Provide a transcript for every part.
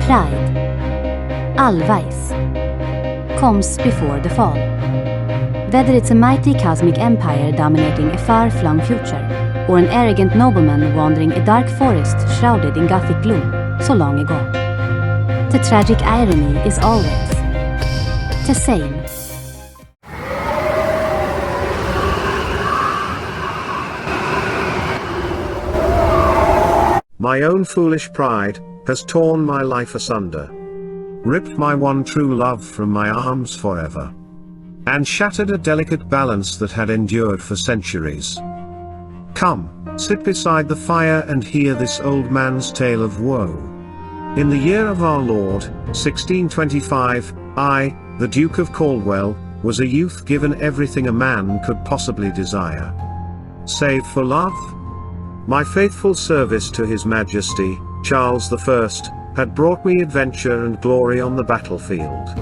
Pride. Allwise. Comes before the fall. Whether it's a mighty cosmic empire dominating a far-flung future, or an arrogant nobleman wandering a dark forest shrouded in Gothic gloom so long ago, the tragic irony is always the same. My own foolish pride has torn my life asunder, ripped my one true love from my arms forever, and shattered a delicate balance that had endured for centuries. Come, sit beside the fire and hear this old man's tale of woe. In the year of our Lord, 1625, I, the Duke of Caldwell, was a youth given everything a man could possibly desire, save for love. My faithful service to His Majesty, Charles I, had brought me adventure and glory on the battlefield.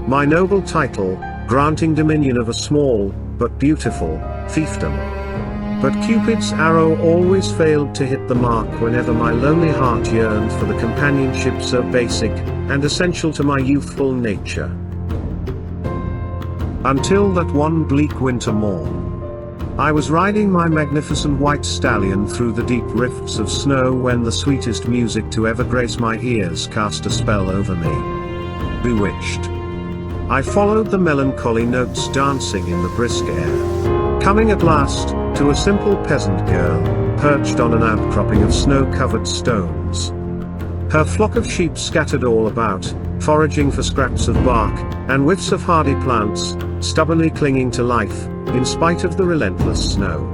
My noble title, granting dominion of a small, but beautiful, fiefdom. But Cupid's arrow always failed to hit the mark whenever my lonely heart yearned for the companionship so basic, and essential to my youthful nature. Until that one bleak winter morn, I was riding my magnificent white stallion through the deep rifts of snow when the sweetest music to ever grace my ears cast a spell over me. Bewitched, I followed the melancholy notes dancing in the brisk air, coming at last to a simple peasant girl, perched on an outcropping of snow-covered stones. Her flock of sheep scattered all about, foraging for scraps of bark, and whiffs of hardy plants, stubbornly clinging to life, in spite of the relentless snow.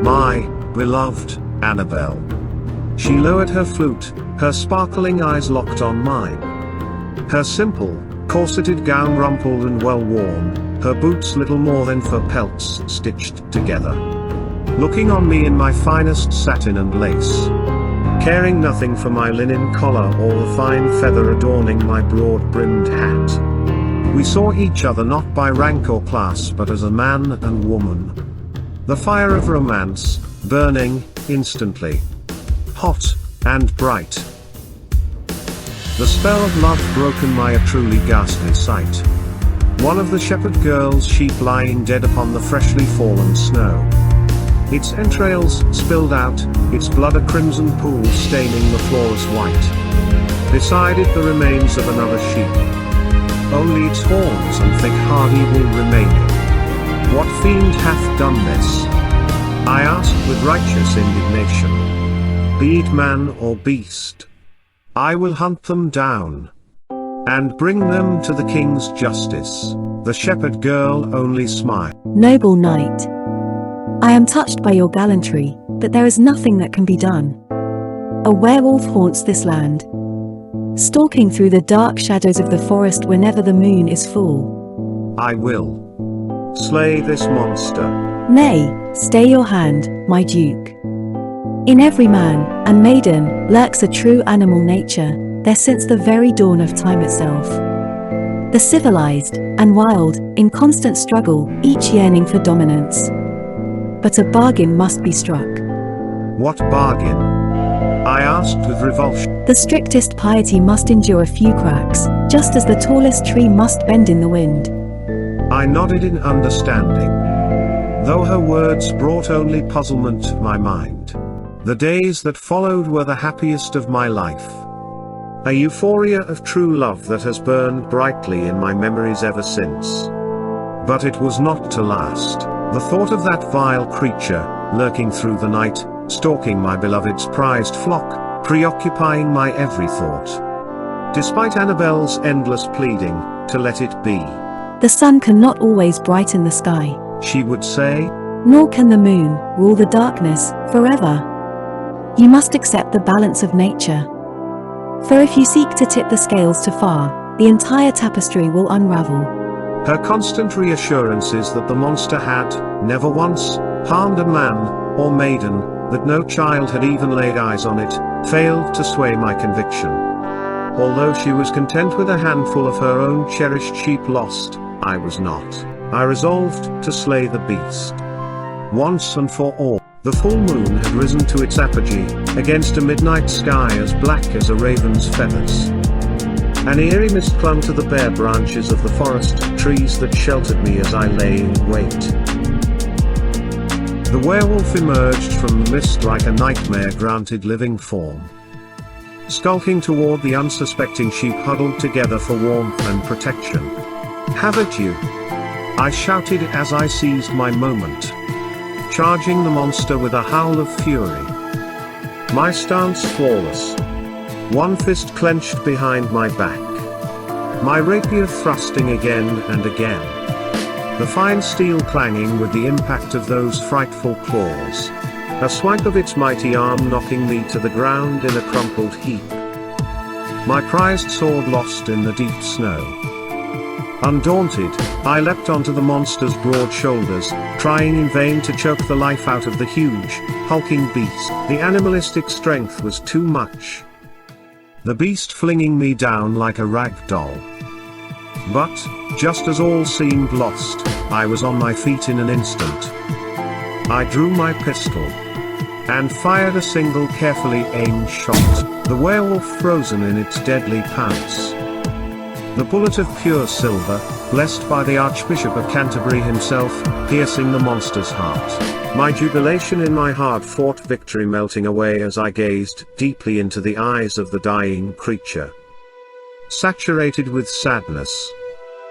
My beloved Annabelle. She lowered her flute, her sparkling eyes locked on mine. Her simple, corseted gown rumpled and well worn, her boots little more than fur pelts stitched together. Looking on me in my finest satin and lace, caring nothing for my linen collar or the fine feather adorning my broad-brimmed hat. We saw each other not by rank or class but as a man and woman. The fire of romance, burning, instantly. Hot, and bright. The spell of love broken by a truly ghastly sight. One of the shepherd girl's sheep lying dead upon the freshly fallen snow. Its entrails spilled out, its blood a crimson pool staining the floors white. Beside it the remains of another sheep. Only its horns and thick hardy wool remaining. What fiend hath done this? I asked with righteous indignation. Be it man or beast, I will hunt them down, and bring them to the king's justice. The shepherd girl only smiled. Noble knight, I am touched by your gallantry, but there is nothing that can be done. A werewolf haunts this land, stalking through the dark shadows of the forest whenever the moon is full. I will slay this monster. Nay, stay your hand, my duke. In every man and maiden lurks a true animal nature, there since the very dawn of time itself. The civilized and wild, in constant struggle, each yearning for dominance. But a bargain must be struck. What bargain? I asked with revulsion. The strictest piety must endure a few cracks, just as the tallest tree must bend in the wind. I nodded in understanding, though her words brought only puzzlement to my mind. The days that followed were the happiest of my life. A euphoria of true love that has burned brightly in my memories ever since. But it was not to last. The thought of that vile creature, lurking through the night, stalking my beloved's prized flock, preoccupying my every thought. Despite Annabelle's endless pleading, to let it be. The sun cannot always brighten the sky, she would say. Nor can the moon rule the darkness forever. You must accept the balance of nature. For if you seek to tip the scales too far, the entire tapestry will unravel. Her constant reassurances that the monster had, never once, harmed a man, or maiden, that no child had even laid eyes on it, failed to sway my conviction. Although she was content with a handful of her own cherished sheep lost, I was not. I resolved to slay the beast. Once and for all. The full moon had risen to its apogee, against a midnight sky as black as a raven's feathers. An eerie mist clung to the bare branches of the forest trees that sheltered me as I lay in wait. The werewolf emerged from the mist like a nightmare-granted living form. Skulking toward the unsuspecting sheep huddled together for warmth and protection. "Have at you!" I shouted as I seized my moment, charging the monster with a howl of fury. My stance flawless. One fist clenched behind my back. My rapier thrusting again and again. The fine steel clanging with the impact of those frightful claws. A swipe of its mighty arm knocking me to the ground in a crumpled heap. My prized sword lost in the deep snow. Undaunted, I leapt onto the monster's broad shoulders, trying in vain to choke the life out of the huge, hulking beast. The animalistic strength was too much. The beast flinging me down like a rag doll. But, just as all seemed lost, I was on my feet in an instant. I drew my pistol and fired a single carefully aimed shot, the werewolf frozen in its deadly pounce. The bullet of pure silver, blessed by the Archbishop of Canterbury himself, piercing the monster's heart. My jubilation in my hard-fought victory melting away as I gazed deeply into the eyes of the dying creature. Saturated with sadness.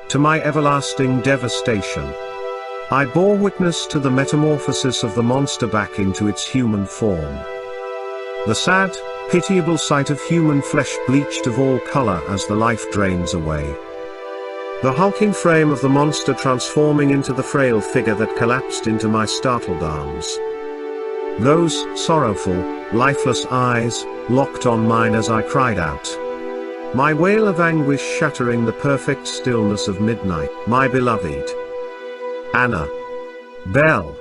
To my everlasting devastation. I bore witness to the metamorphosis of the monster back into its human form. The sad, pitiable sight of human flesh bleached of all color as the life drains away. The hulking frame of the monster transforming into the frail figure that collapsed into my startled arms. Those sorrowful, lifeless eyes locked on mine as I cried out. My wail of anguish shattering the perfect stillness of midnight. My beloved ANNABELLE.